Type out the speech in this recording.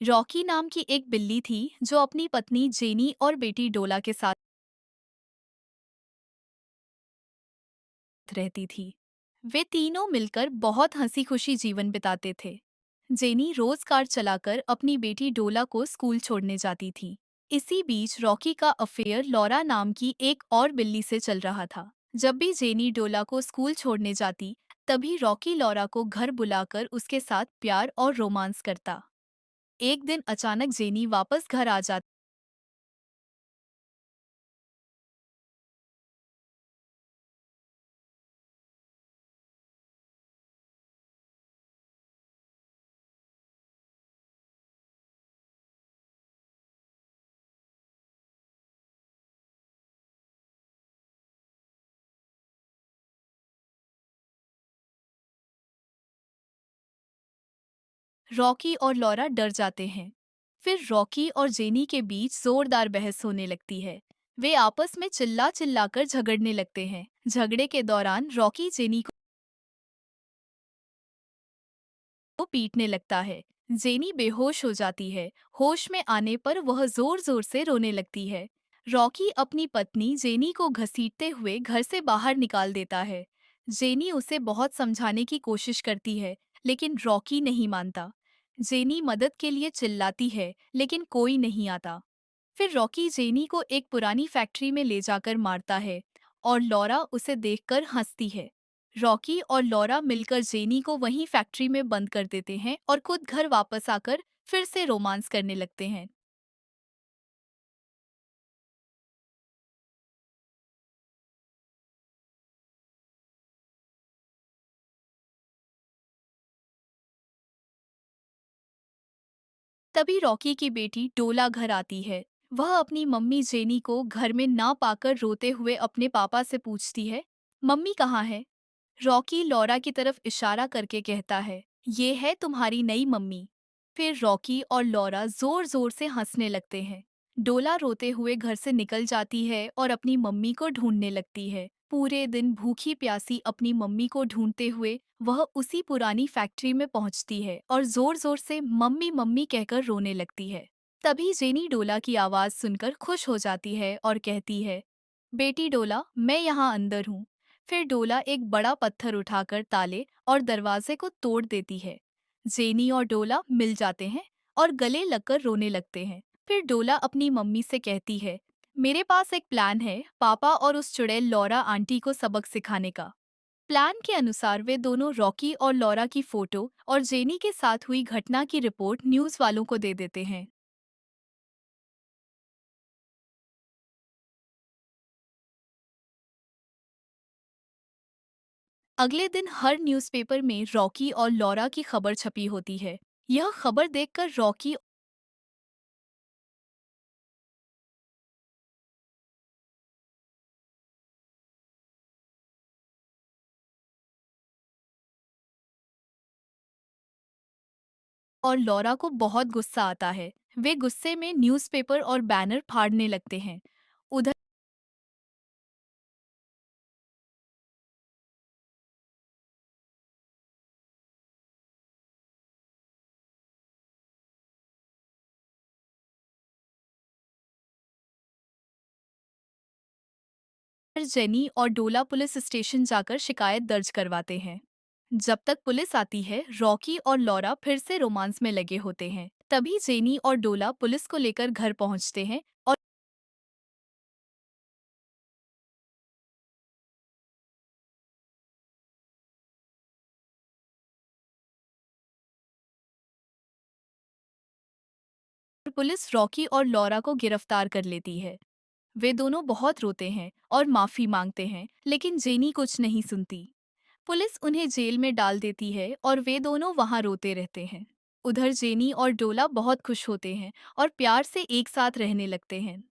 Rocky नाम की एक बिल्ली थी जो अपनी पत्नी जेनी और बेटी डोला के साथ रहती थी। वे तीनों मिलकर बहुत हंसी खुशी जीवन बिताते थे। जेनी रोज कार चलाकर अपनी बेटी डोला को स्कूल छोड़ने जाती थी। इसी बीच रॉकी का अफेयर लॉरा नाम की एक और बिल्ली से चल रहा था। जब भी जेनी डोला को स्कूल छोड़ने जाती, तभी रॉकी लॉरा को घर बुलाकर उसके साथ प्यार और रोमांस करता। एक दिन अचानक जेनी वापस घर आ जाती। रॉकी और लॉरा डर जाते हैं। फिर रॉकी और जेनी के बीच जोरदार बहस होने लगती है। वे आपस में चिल्ला चिल्लाकर झगड़ने लगते हैं। झगड़े के दौरान रॉकी जेनी को पीटने लगता है। जेनी बेहोश हो जाती है। होश में आने पर वह जोर जोर से रोने लगती है। रॉकी अपनी पत्नी जेनी को घसीटते हुए घर से बाहर निकाल देता है। जेनी उसे बहुत समझाने की कोशिश करती है, लेकिन रॉकी नहीं मानता। जेनी मदद के लिए चिल्लाती है, लेकिन कोई नहीं आता। फिर रॉकी जेनी को एक पुरानी फैक्ट्री में ले जाकर मारता है और लॉरा उसे देखकर हंसती है। रॉकी और लॉरा मिलकर जेनी को वहीं फैक्ट्री में बंद कर देते हैं और खुद घर वापस आकर फिर से रोमांस करने लगते हैं। तभी रॉकी की बेटी डोला घर आती है। वह अपनी मम्मी जेनी को घर में ना पाकर रोते हुए अपने पापा से पूछती है, मम्मी कहाँ है? रॉकी लॉरा की तरफ इशारा करके कहता है, ये है तुम्हारी नई मम्मी। फिर रॉकी और लॉरा जोर जोर से हंसने लगते हैं। डोला रोते हुए घर से निकल जाती है और अपनी मम्मी को ढूंढने लगती है। पूरे दिन भूखी प्यासी अपनी मम्मी को ढूंढते हुए वह उसी पुरानी फैक्ट्री में पहुंचती है और जोर जोर से मम्मी मम्मी कहकर रोने लगती है। तभी जेनी डोला की आवाज सुनकर खुश हो जाती है और कहती है, बेटी डोला, मैं यहाँ अंदर हूँ। फिर डोला एक बड़ा पत्थर उठाकर ताले और दरवाजे को तोड़ देती है। जेनी और डोला मिल जाते हैं और गले लगकर रोने लगते हैं। फिर डोला अपनी मम्मी से कहती है, मेरे पास एक प्लान है पापा और उस चुड़ैल लॉरा आंटी को सबक सिखाने का। प्लान के अनुसार वे दोनों रॉकी और लॉरा की फोटो और जेनी के साथ हुई घटना की रिपोर्ट न्यूज वालों को दे देते हैं। अगले दिन हर न्यूज़पेपर में रॉकी और लॉरा की खबर छपी होती है। यह खबर देखकर रॉकी और लॉरा को बहुत गुस्सा आता है। वे गुस्से में न्यूज़पेपर और बैनर फाड़ने लगते हैं। उधर जेनी और डोला पुलिस स्टेशन जाकर शिकायत दर्ज करवाते हैं। जब तक पुलिस आती है, रॉकी और लॉरा फिर से रोमांस में लगे होते हैं। तभी जेनी और डोला पुलिस को लेकर घर पहुंचते हैं और पुलिस रॉकी और लॉरा को गिरफ्तार कर लेती है। वे दोनों बहुत रोते हैं और माफी मांगते हैं, लेकिन जेनी कुछ नहीं सुनती। पुलिस उन्हें जेल में डाल देती है और वे दोनों वहां रोते रहते हैं। उधर जेनी और डोला बहुत खुश होते हैं और प्यार से एक साथ रहने लगते हैं।